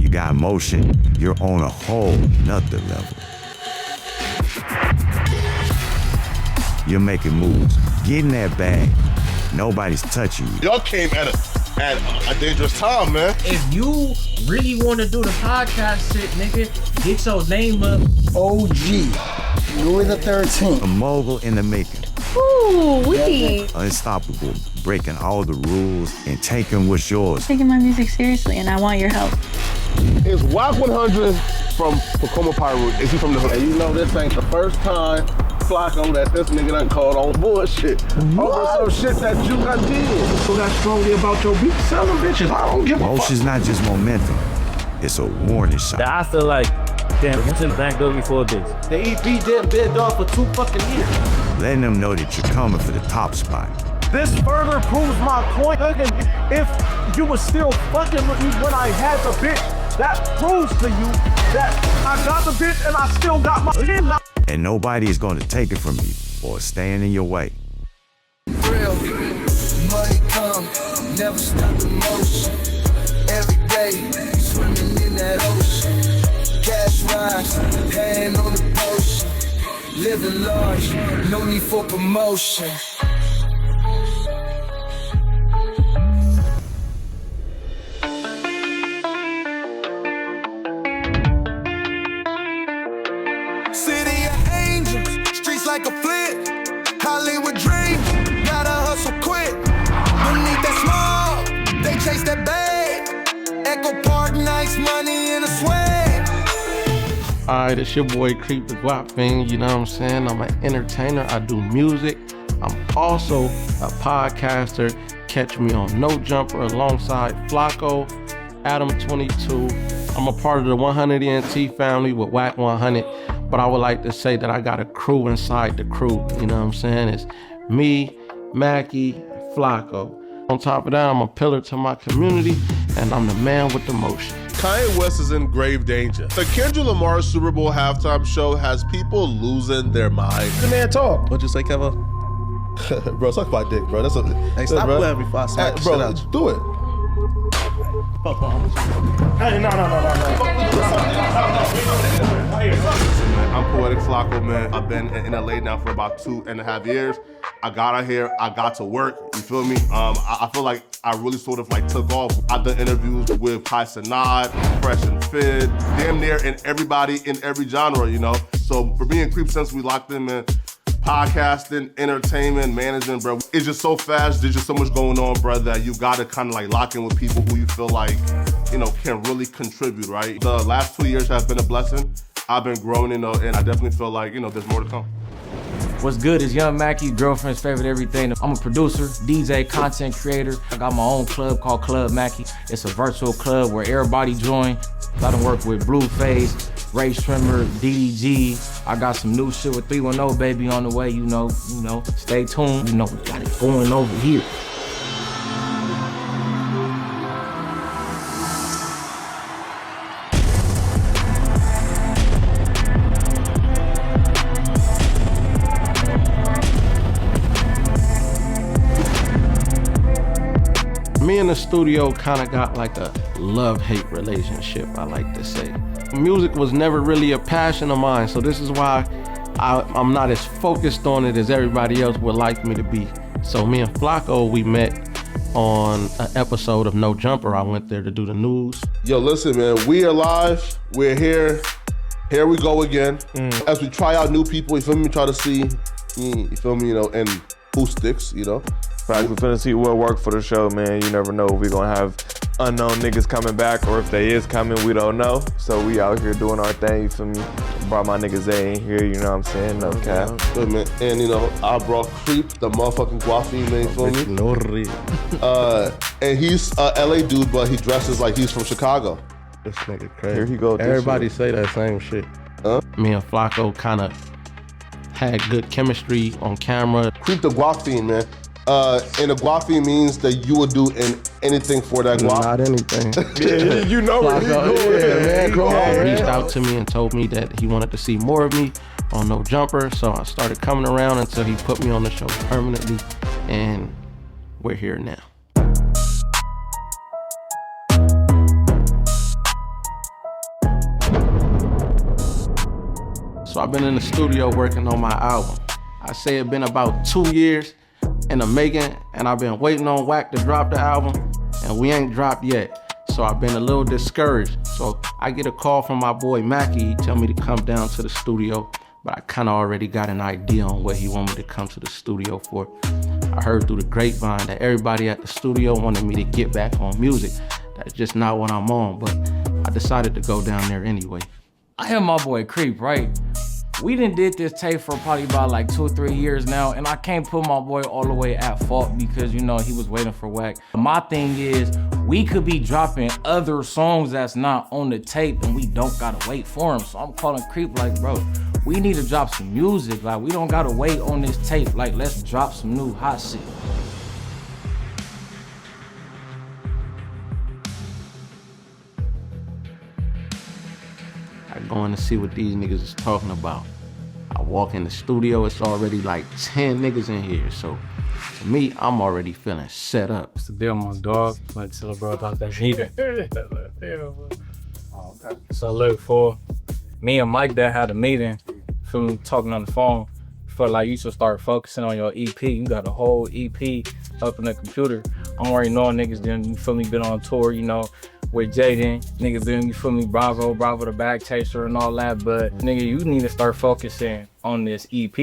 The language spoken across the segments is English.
you got motion, you're on a whole nother level. You're making moves, getting that bag. Nobody's touching you. Y'all came at a dangerous time, man. If you really want to do the podcast shit, nigga, get your name up. OG, Louis the 13th. A mogul in the making. Ooh, wee. Unstoppable, breaking all the rules and taking what's yours. Taking my music seriously, and I want your help. Is WAC 100 from Pacoma Pyro? Is he from the hood? And you know this ain't the first time, Flacco, that this nigga done called on bullshit. Over some shit that you done did. So that's strongly about your beat selling bitches. I don't give a fuck. Motion's not just momentum, it's a warning shot. I feel like, damn, get to the bank over for a bitch. The EP didn't bid off for 2 fucking years. Letting them know that you're coming for the top spot. This further proves my point. If you was still fucking with me when I had the bitch, that proves to you that I got the bitch and I still got my... And nobody is going to take it from you or stand in your way. Real money come, never stop the motion. Every day, swimming in that ocean. Cash rise, hand on the potion. Living large, no need for promotion. City of angels, streets like a flip. Hollywood dream, gotta hustle quick. Beneath that small, they chase that bag. Echo Park, nice money in a swag. Alright, it's your boy Creep the Guap Fiend, you know what I'm saying? I'm an entertainer, I do music. I'm also a podcaster. Catch me on No Jumper alongside Flacco, Adam 22. I'm a part of the 100 ENT family with WAC 100, but I would like to say that I got a crew inside the crew, you know what I'm saying? It's me, Mackie, Flacco. On top of that, I'm a pillar to my community, and I'm the man with the motion. Kanye West is in grave danger. The Kendrick Lamar Super Bowl halftime show has people losing their mind. The man talk. What'd you say, Kevin? Bro, suck my dick, bro. That's a... Hey, stop bro. playing before I smack the bro, shit out you. do it. Hey, no. I'm Poetic Flacco, man. I've been in LA now for about 2.5 years. I got out here, I got to work, you feel me? I feel like I really sort of like took off. I've done interviews with Kai Cenat, Fresh and Fit, damn near in everybody in every genre, you know? So for me and Creep, since we locked in, man, podcasting, entertainment, management, bro, it's just so fast, there's just so much going on, bro, that you gotta kind of like lock in with people who you feel like, you know, can really contribute, right? The last 2 years have been a blessing. I've been growing, you know, and I definitely feel like, you know, there's more to come. What's good is Young Mackie, girlfriend's favorite everything. I'm a producer, DJ, content creator. I got my own club called Club Mackie. It's a virtual club where everybody join. I done work with Blueface, Ray Trimmer, DDG. I got some new shit with 310 baby on the way, you know. Stay tuned, we got it going over here. Me and the studio kind of got like a love-hate relationship, I like to say. Music was never really a passion of mine, so this is why I'm not as focused on it as everybody else would like me to be. So me and Flacco, we met on an episode of No Jumper. I went there to do the news. Yo, listen, man, we are live, we're here. Here we go again. As we try out new people, you feel me, try to see, you feel me, you know, and who sticks, you know. Right, we're finna see what work for the show, man. You never know if we're gonna have unknown niggas coming back, or if they is coming, we don't know. So we out here doing our thing, you feel me? Brought my niggas A in here, you know what I'm saying? No cap. Good, man. And you know, I brought Creep, the motherfucking Guafi, man, you feel me? No real. And he's a LA dude, but he dresses like he's from Chicago. This nigga crazy. Here he go. Everybody say that same shit. Me and Flacco kind of had good chemistry on camera. Creep the Guafi, man. And a guafi means that you will do anything for that guap. Not anything. Yeah, you know where he's going, man. Come on, Reached out to me and told me that he wanted to see more of me on No Jumper, so I started coming around until he put me on the show permanently, and we're here now. So I've been in the studio working on my album. I say it's been about 2 years in the making, and I've been waiting on Wack to drop the album, and we ain't dropped yet. So I've been a little discouraged. So I get a call from my boy Mackie. He tell me to come down to the studio, but I kinda already got an idea on what he want me to come to the studio for. I heard through the grapevine that everybody at the studio wanted me to get back on music. That's just not what I'm on, but I decided to go down there anyway. I hear my boy Creep, right? We done did this tape for probably about like 2 or 3 years now, and I can't put my boy all the way at fault because, you know, he was waiting for Wack. My thing is, we could be dropping other songs that's not on the tape and we don't gotta wait for him. So I'm calling Creep like, bro, we need to drop some music. Like, we don't gotta wait on this tape. Like, let's drop some new hot shit. I go in to see what these niggas is talking about. I walk in the studio, it's already like 10 niggas in here. So to me, I'm already feeling set up. What's the deal, my dog? Let's tell a bro about that meeting. So look, for me and Mike that had a meeting, feel me, talking on the phone, felt like you should start focusing on your EP. You got a whole EP up in the computer. I'm already knowing niggas then, you feel me, been on tour, you know, with Jaden, nigga been, you feel me, Bravo the Bag Chaser and all that, but nigga, you need to start focusing on this EP.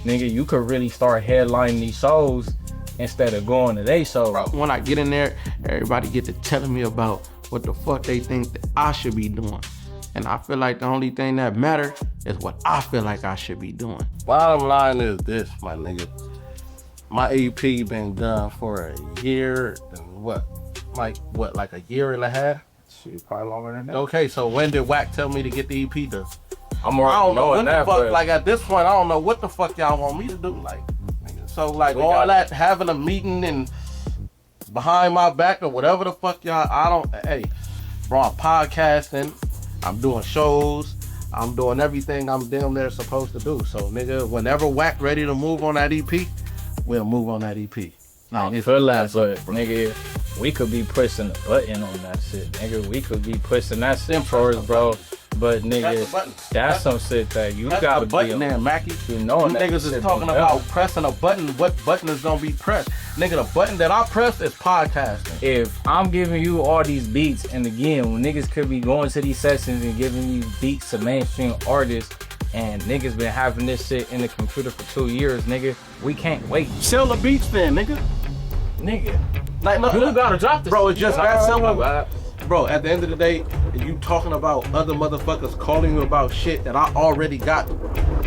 Nigga, you could really start headlining these shows instead of going to they shows. When I get in there, everybody get to telling me about what the fuck they think that I should be doing. And I feel like the only thing that matters is what I feel like I should be doing. Bottom line is this, my nigga. My EP been done for a year and what? Like a year and a half? Shit, probably longer than that. Okay, so when did Wack tell me to get the EP done? I'm already knowing that, but like at this point, I don't know what the fuck y'all want me to do. Like, so like all that having a meeting and behind my back or whatever the fuck y'all, hey, bro, I'm podcasting, I'm doing shows, I'm doing everything I'm damn near supposed to do. So nigga, whenever Wack ready to move on that EP, we'll move on that EP. I feel that, but nigga, we could be pushing the button on that shit, nigga. We could be pushing that shit for us, bro. But nigga, that's some shit that you gotta be button there, Mackie. You know that niggas is talking about pressing a button. What button is gonna be pressed? Nigga, the button that I press is podcasting. If I'm giving you all these beats, and again, when niggas could be going to these sessions and giving you beats to mainstream artists, and niggas been having this shit in the computer for 2 years, nigga, we can't wait. Sell the beats then, nigga. Like, look, you gotta drop this. Bro, it's just that simple. Bro, at the end of the day, you talking about other motherfuckers calling you about shit that I already got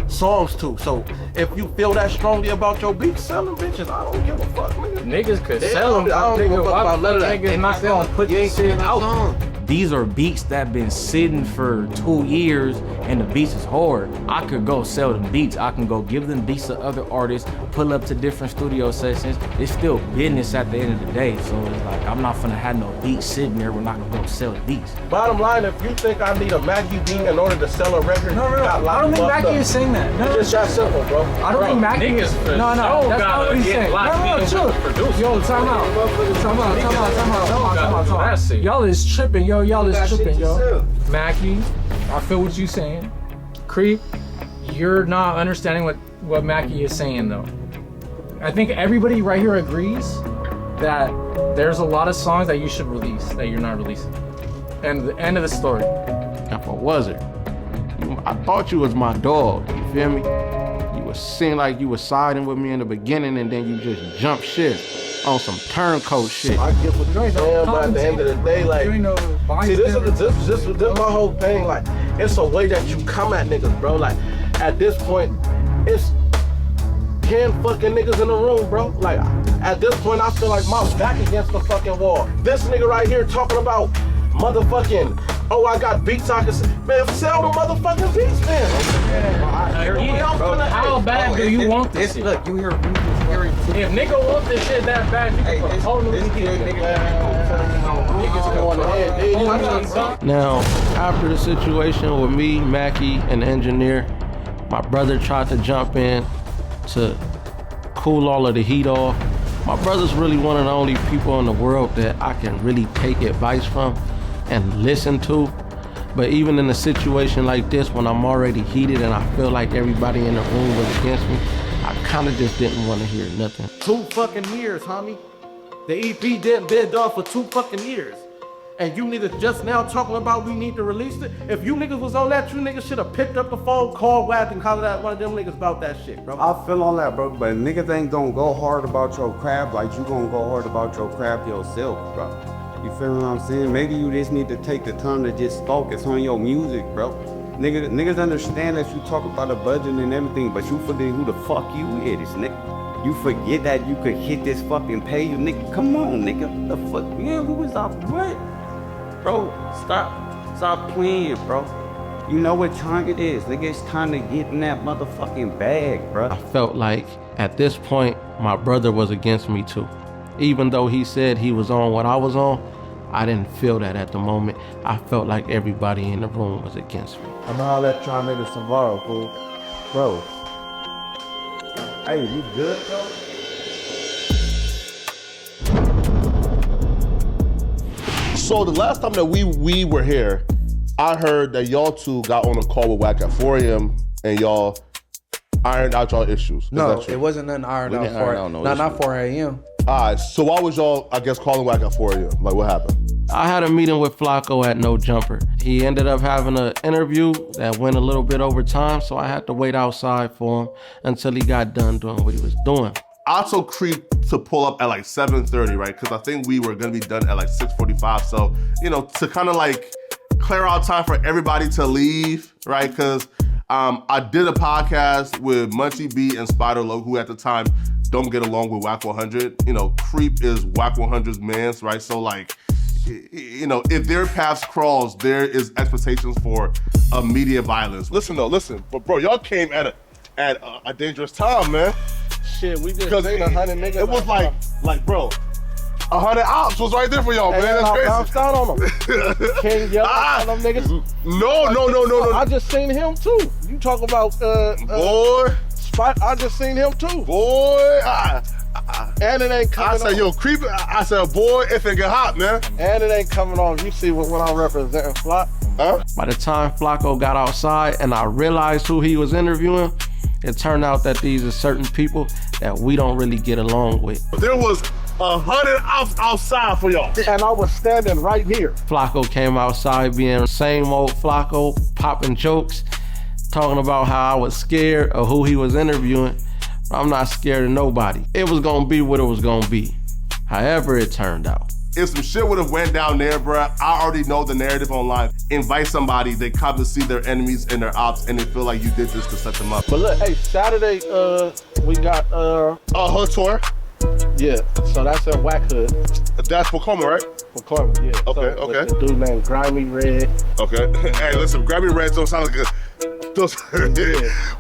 songs to. So if you feel that strongly about your beats, sell them bitches. I don't give a fuck, nigga. Niggas could sell them. I don't give a fuck about none of that. Niggas not selling, put this shit out. These are beats that been sitting for 2 years and the beats is hard. I could go sell them beats. I can go give them beats to other artists, pull up to different studio sessions. It's still business at the end of the day. So it's like, I'm not finna have no beats sitting there. We're not gonna go sell the beats. Bottom line, if you think I need a Mackie beat in order to sell a record, no. I don't think Mackie is saying that. No, it's just that simple, bro. I don't think Mackie is. No, that's not what he's saying. No, chill. Yo, time out. Y'all is tripping, yo. Y'all is tripping, yo. Mackie, I feel what you saying. Creep, you're not understanding what Mackie is saying, though. I think everybody right here agrees that there's a lot of songs that you should release that you're not releasing. And the end of the story. If I wasn't, I thought you was my dog, you feel me? You was seem like you was siding with me in the beginning and then you just jump shit on some turncoat shit. I get what you're saying, but at the end of the day, like, see, this is my whole thing. Like, it's a way that you come at niggas, bro. Like, at this point, it's 10 fucking niggas in the room, bro. Like, at this point, I feel like my back against the fucking wall. This nigga right here talking about motherfucking, oh, I got beats I can sell. Man, sell the motherfucking beats, man. How bad do you want this shit? Look, you hear. If nigga want this shit that bad, you can totally Now, after the situation with me, Mackie, and the engineer, my brother tried to jump in to cool all of the heat off. My brother's really one of the only people in the world that I can really take advice from and listen to. But even in a situation like this, when I'm already heated and I feel like everybody in the room was against me, I kind of just didn't want to hear nothing. 2 fucking years, homie. The EP didn't been done for 2 fucking years. And you niggas just now talking about we need to release it? If you niggas was on that, you niggas should have picked up the phone, called Wack, and called out one of them niggas about that shit, bro. I feel on that, bro, but niggas ain't gonna go hard about your crap like you gonna go hard about your crap yourself, bro. You feel what I'm saying? Maybe you just need to take the time to just focus on your music, bro. Niggas understand that you talk about a budget and everything, but you forget who the fuck you is, nigga. You forget that you could hit this fucking page, nigga. Come on, nigga. The fuck, yeah, who is up? What? Bro, stop playing, bro. You know what time it is, nigga. It's time to get in that motherfucking bag, bro. I felt like at this point, my brother was against me too. Even though he said he was on what I was on, I didn't feel that at the moment. I felt like everybody in the room was against me. I'm gonna holler at y'all niggas tomorrow, fool. Bro. Hey, you good, bro? So the last time that we were here, I heard that y'all two got on a call with Wack at 4 a.m. and y'all ironed out y'all issues. No, it wasn't nothing ironed out for not 4 a.m. Alright, so why was y'all, I guess, calling Wack at 4 a.m.? Like, what happened? I had a meeting with Flacco at No Jumper. He ended up having an interview that went a little bit over time, so I had to wait outside for him until he got done doing what he was doing. I told Creep to pull up at like 7:30, right? Because I think we were gonna be done at like 6:45. So, you know, to kind of like clear out time for everybody to leave, right? Because I did a podcast with Munchie B and Spider Low, who at the time don't get along with Wack 100. You know, Creep is Wack 100's mans, right? So like, you know, if their paths cross, there is expectations for media violence. Listen, but bro, y'all came at a dangerous time, man. Shit, we just seen 100 niggas. It was like bro, 100 ops was right there for y'all, man. That's crazy. Bounced out on them. Can't yell at them niggas. No. I just seen him too. You talk about boy. I just seen him too. Boy. And it ain't coming on. I said, yo, Creep. I said, boy, if it get hot, man. And it ain't coming on. You see what I'm representing, Flock? Huh? By the time Flacco got outside and I realized who he was interviewing, it turned out that these are certain people that we don't really get along with. There was 100 outside for y'all. And I was standing right here. Flacco came outside being same old Flacco, popping jokes, talking about how I was scared of who he was interviewing. I'm not scared of nobody. It was gonna be what it was gonna be. However it turned out. If some shit would have went down there, bruh, I already know the narrative online. Invite somebody, they come to see their enemies and their ops, and they feel like you did this to set them up. But look, hey, Saturday, we got Hood Tour. Yeah, so that's in Wack Hood. That's for Carmel, right? For Carmel, yeah. Okay, so, okay. The dude named Grimy Red. Okay. Hey, listen, Grimy Red don't sound like a...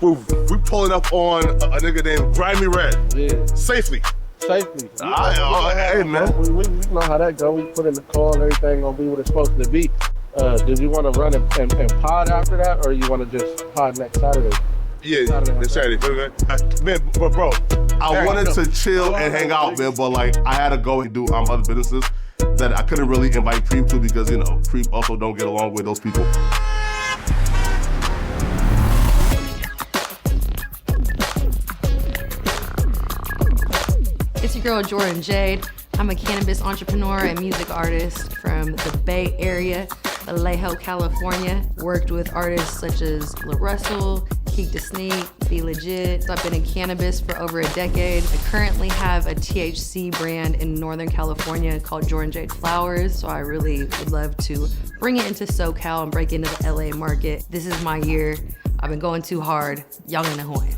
we pulling up on a nigga named Grimy Red. Yeah. Safely. Hey, man. We know how that go. We put in the call and everything gonna be what it's supposed to be. Did you want to run and pod after that, or you want to just pod next Saturday? Yeah, next Saturday. Man, but bro, I wanted to chill and hang out, man, but like I had to go and do other businesses that I couldn't really invite Creep to because, you know, Creep also don't get along with those people. It's your girl, Jordan Jade. I'm a cannabis entrepreneur and music artist from the Bay Area, Vallejo, California. Worked with artists such as La Russell, Keek Da Sneak, Be Legit. So I've been in cannabis for over a decade. I currently have a THC brand in Northern California called Jordan Jade Flowers. So I really would love to bring it into SoCal and break into the LA market. This is my year. I've been going too hard. Y'all gonna know who I am.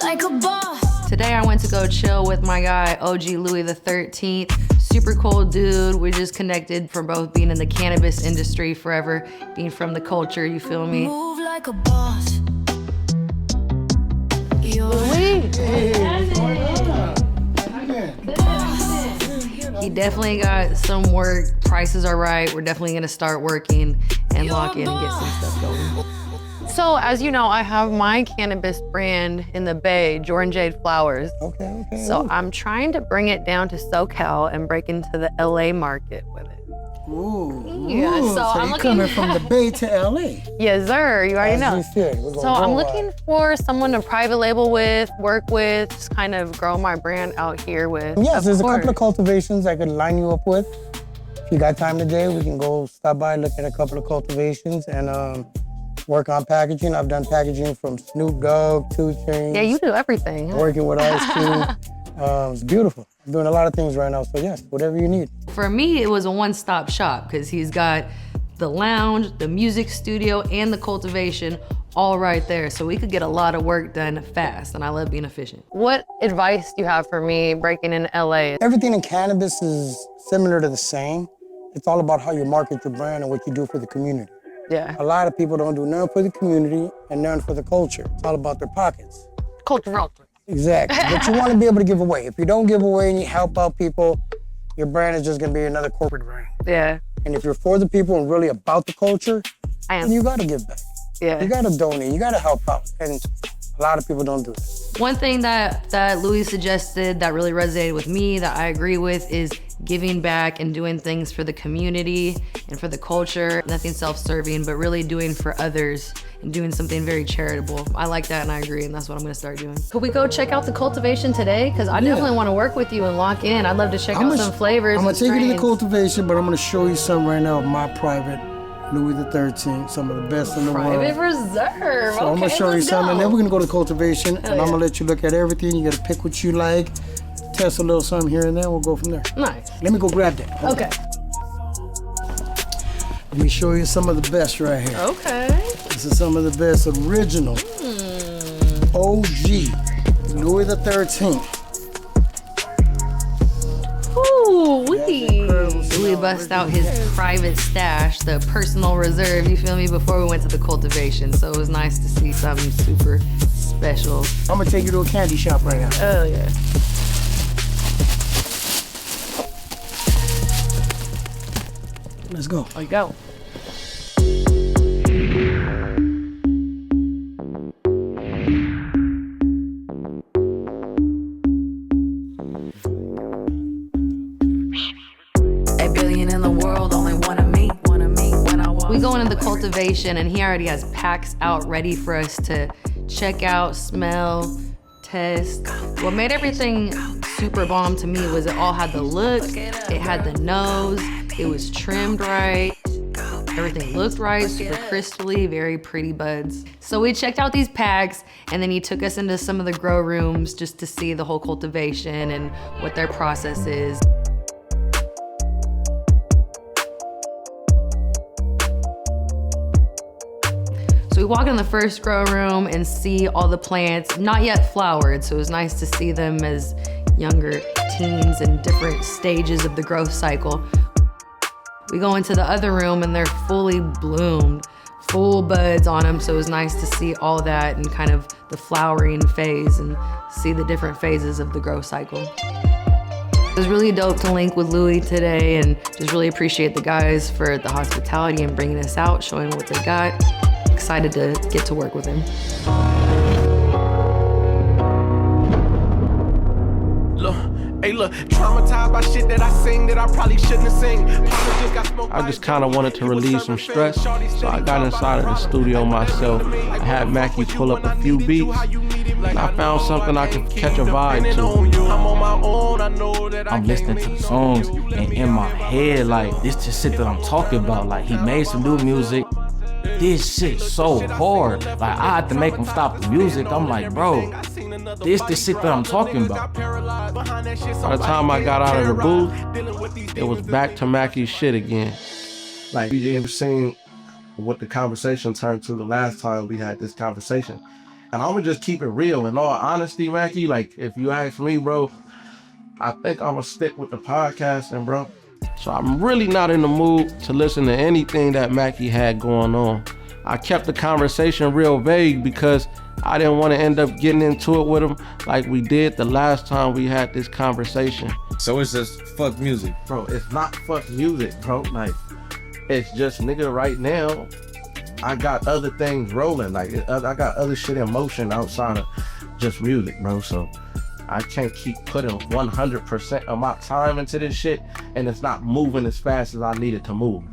Like a boss. Today I went to go chill with my guy OG Louis the 13th. Super cool dude. We just connected from both being in the cannabis industry forever, being from the culture, you feel me? Move like a boss. He definitely got some work. Prices are right. We're definitely gonna start working and lock in and get some stuff going. So, as you know, I have my cannabis brand in the Bay, Jordan Jade Flowers. Okay. So I'm trying to bring it down to SoCal and break into the LA market with it. Ooh. Yeah, so I'm you're looking coming from the Bay to LA. Yes, sir. You already know. So I'm looking for someone to private label with, work with, just kind of grow my brand out here with. Yes, there's a couple of cultivations I could line you up with. If you got time today, we can go stop by, look at a couple of cultivations, and work on packaging. I've done packaging from Snoop Dogg, 2 Chainz. Yeah, you do everything. Working with Ice Cube. It's beautiful. I'm doing a lot of things right now, so yes, whatever you need. For me, it was a one-stop shop because he's got the lounge, the music studio, and the cultivation all right there. So we could get a lot of work done fast, and I love being efficient. What advice do you have for me breaking in LA? Everything in cannabis is similar to the same. It's all about how you market your brand and what you do for the community. Yeah. A lot of people don't do none for the community and none for the culture. It's all about their pockets. Cultural. Exactly. But you want to be able to give away. If you don't give away and you help out people, your brand is just going to be another corporate brand. Yeah. And if you're for the people and really about the culture, then you got to give back. Yeah. You got to donate. You got to help out. And a lot of people don't do that. One thing that Louis suggested that really resonated with me, that I agree with, is giving back and doing things for the community and for the culture. Nothing self-serving, but really doing for others and doing something very charitable. I like that and I agree, and that's what I'm gonna start doing. Could we go check out the cultivation today? Because I definitely want to work with you and lock in. I'd love to check out some flavors. I'm gonna take you to the strains. cultivation, but I'm gonna show you some right now of my private Louis XIII, some of the best in the Private world. reserve. So I'm gonna show you some, and then we're gonna go to cultivation, and Hell I'm yeah. gonna let you look at everything. You gotta pick what you like, test a little something here and there. We'll go from there. Nice. Let me go grab that. Okay. Let me show you some of the best right here. Okay. This is some of the best original OG Louis XIII. Ooh, Louis bust out his private stash, the personal reserve, you feel me, before we went to the cultivation. So it was nice to see something super special. I'm gonna take you to a candy shop right now. Oh yeah. Let's go. There you go. A billion in the world, only one of me when I walk. We go into the cultivation and he already has packs out ready for us to check out, smell, test. What made everything super bomb to me was it all had the look, it had the nose, it was trimmed right, everything looked right, super crystally, very pretty buds. So we checked out these packs and then he took us into some of the grow rooms just to see the whole cultivation and what their process is. So we walk in the first grow room and see all the plants, not yet flowered, so it was nice to see them as younger teens in different stages of the growth cycle. We go into the other room and they're fully bloomed, full buds on them, so it was nice to see all that and kind of the flowering phase and see the different phases of the growth cycle. It was really dope to link with Louis today and just really appreciate the guys for the hospitality and bringing us out, showing what they got. Excited to get to work with him. Look, traumatized by shit that I sing that I probably shouldn't have sing. I just kind of wanted to relieve some stress, so I got inside of the studio myself. I had Mackie pull up a few beats, and I found something I could catch a vibe to. I'm listening to the songs, and in my head, like, this the shit that I'm talking about. Like, he made some new music. This shit so hard. Like, I had to make him stop the music. I'm like, bro, this the shit that I'm talking about. By the time I got out of the booth, it was back to Mackie's shit again. Like, you ever seen what the conversation turned to the last time we had this conversation? And I'm gonna just keep it real. In all honesty, Mackie, like, if you ask me, bro, I think I'm gonna stick with the podcasting, bro. So I'm really not in the mood to listen to anything that Mackie had going on. I kept the conversation real vague because I didn't want to end up getting into it with him like we did the last time we had this conversation. So it's just fuck music? Bro, it's not fuck music, bro. Like, it's just, nigga, right now, I got other things rolling. Like I got other shit in motion outside of just music, bro. So I can't keep putting 100% of my time into this shit and it's not moving as fast as I need it to move.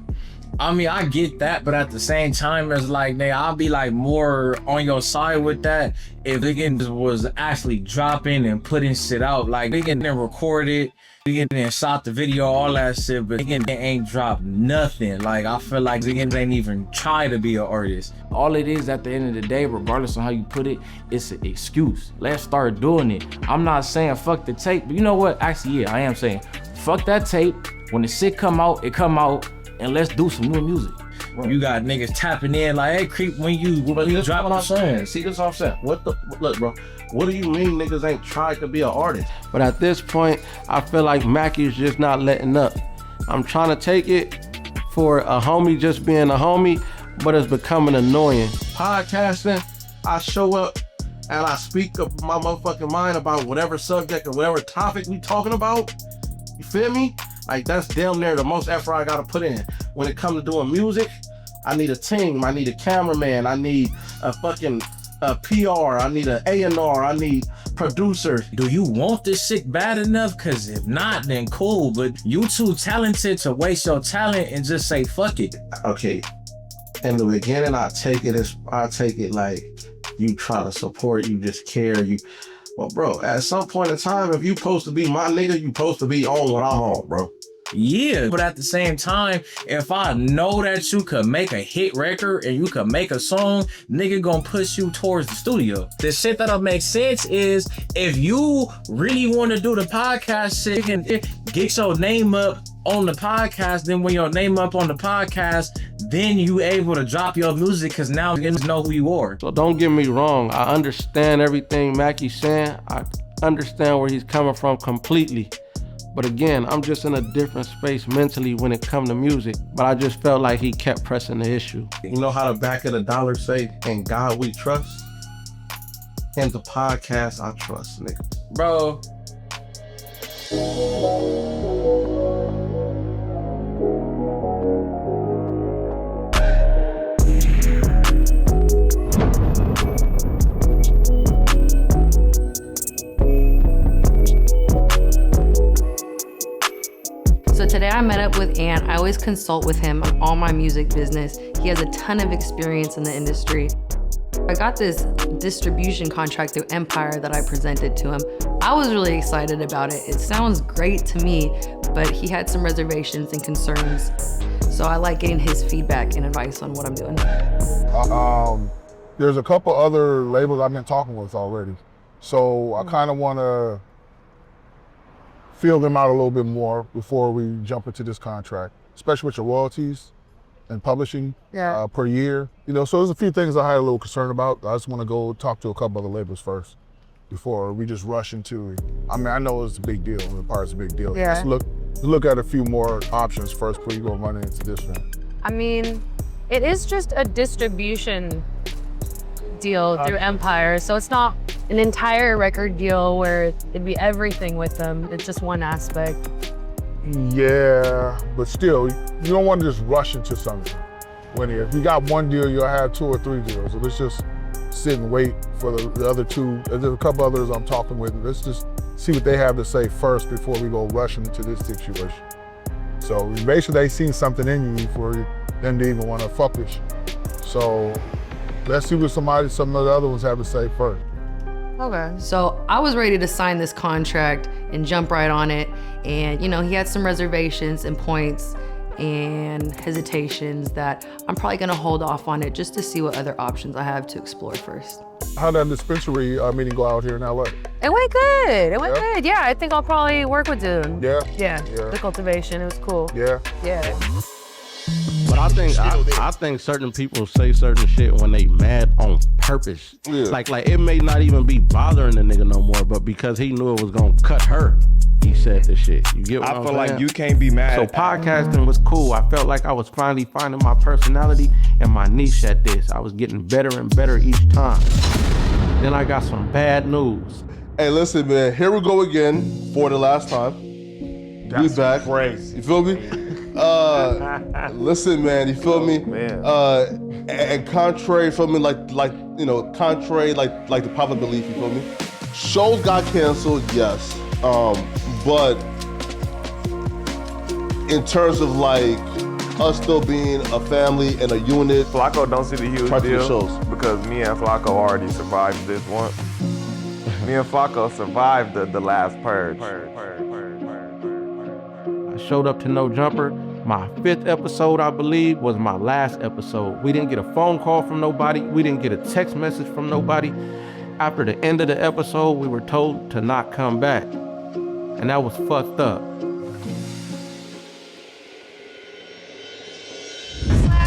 I mean, I get that, but at the same time, it's like, nigga, I'll be like more on your side with that if niggas was actually dropping and putting shit out. Like, they can then record it, they then shot the video, all that shit, but they ain't dropped nothing. Like, I feel like they ain't even try to be an artist. All it is at the end of the day, regardless of how you put it, it's an excuse. Let's start doing it. I'm not saying fuck the tape, but you know what? Actually, yeah, I am saying fuck that tape. When the shit come out, it come out. And let's do some new music. Right. You got niggas tapping in like, hey, Creep, when you drop what I'm saying. See, this what I'm saying. Look, bro, what do you mean niggas ain't tried to be an artist? But at this point, I feel like Mackie's just not letting up. I'm trying to take it for a homie just being a homie, but it's becoming annoying. Podcasting, I show up and I speak up my motherfucking mind about whatever subject or whatever topic we talking about. You feel me? Like, that's damn near the most effort I gotta put in. When it comes to doing music, I need a team, I need a cameraman, I need a fucking PR, I need an A&R, I need producers. Do you want this shit bad enough? Cause if not, then cool, but you too talented to waste your talent and just say fuck it. Okay, in the beginning, I take it like you try to support, you just care, well, bro, at some point in time, if you supposed to be my nigga, you supposed to be on what I'm on, bro. Yeah, but at the same time, if I know that you could make a hit record and you could make a song, nigga gonna push you towards the studio. The shit that'll make sense is if you really want to do the podcast shit, you can get your name up on the podcast. Then when your name up on the podcast, then you able to drop your music because now you know who you are. So don't get me wrong. I understand everything Mackie's saying. I understand where he's coming from completely. But again, I'm just in a different space mentally when it comes to music. But I just felt like he kept pressing the issue. You know how the back of the dollar say, "In God we trust"? In the podcast, I trust, nigga. Bro. So today I met up with Ant. I always consult with him on all my music business. He has a ton of experience in the industry. I got this distribution contract through Empire that I presented to him. I was really excited about it. It sounds great to me, but he had some reservations and concerns. So I like getting his feedback and advice on what I'm doing. There's a couple other labels I've been talking with already. So I kind of want to feel them out a little bit more before we jump into this contract, especially with your royalties and publishing per year. You know, so there's a few things I had a little concern about. I just want to go talk to a couple other labels first before we just rush into it. I mean, I know it's a big deal, the part's a big deal. Yeah. Just look at a few more options first before you go running into this one. I mean, it is just a distribution deal through Empire, so it's not an entire record deal where it'd be everything with them. It's just one aspect. Yeah, but still, you don't want to just rush into something. If you got one deal, you'll have 2 or 3 deals. So let's just sit and wait for the other 2. There's a couple others I'm talking with. Let's just see what they have to say first before we go rushing into this situation. So basically, they seen something in you for them to even want to fuck with you. So let's see what some of the other ones have to say first. Okay. So I was ready to sign this contract and jump right on it. And, you know, he had some reservations and points and hesitations that I'm probably going to hold off on it just to see what other options I have to explore first. How'd that dispensary meeting go out here in LA? It went good. It went good. Yeah, I think I'll probably work with them. Yeah? Yeah. The cultivation, it was cool. Yeah? Yeah. But I think certain people say certain shit when they mad on purpose. Yeah. Like it may not even be bothering the nigga no more, but because he knew it was gonna cut her, he said the shit. You get what I'm saying? I feel like you can't be mad So at that. podcasting was cool. I felt like I was finally finding my personality and my niche at this. I was getting better and better each time. Then I got some bad news. Hey, listen, man. Here we go again for the last time. That's we back. crazy. You feel me? Listen, man. You feel me? Man. And contrary, feel me, contrary, like the popular belief, you feel me? Shows got canceled, yes. But in terms of like us still being a family and a unit. Flacco don't see the huge deal because me and Flacco already survived this once. Me and Flacco survived the last purge. I showed up to No Jumper. My 5th episode, I believe, was my last episode. We didn't get a phone call from nobody. We didn't get a text message from nobody. After the end of the episode, we were told to not come back. And that was fucked up.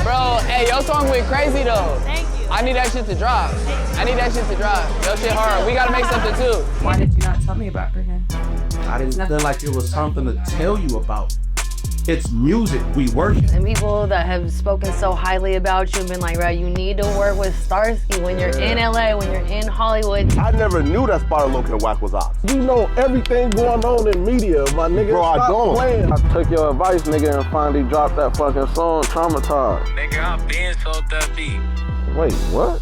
Bro, hey, your song went crazy though. Thank you. I need that shit to drop. Your shit hard. We gotta make something too. Why did you not tell me about Britain? I didn't feel like it was something to tell you about. It's music, we worship. And people that have spoken so highly about you have been like, bro, you need to work with Starsky when you're in LA, when you're in Hollywood. I never knew that Spider Loc and Wack was ops. You know everything going on in media, my nigga. Bro, I Stop don't. Playing. I took your advice, nigga, and finally dropped that fucking song, Traumatized. Nigga, I been sold that beat. Wait, what?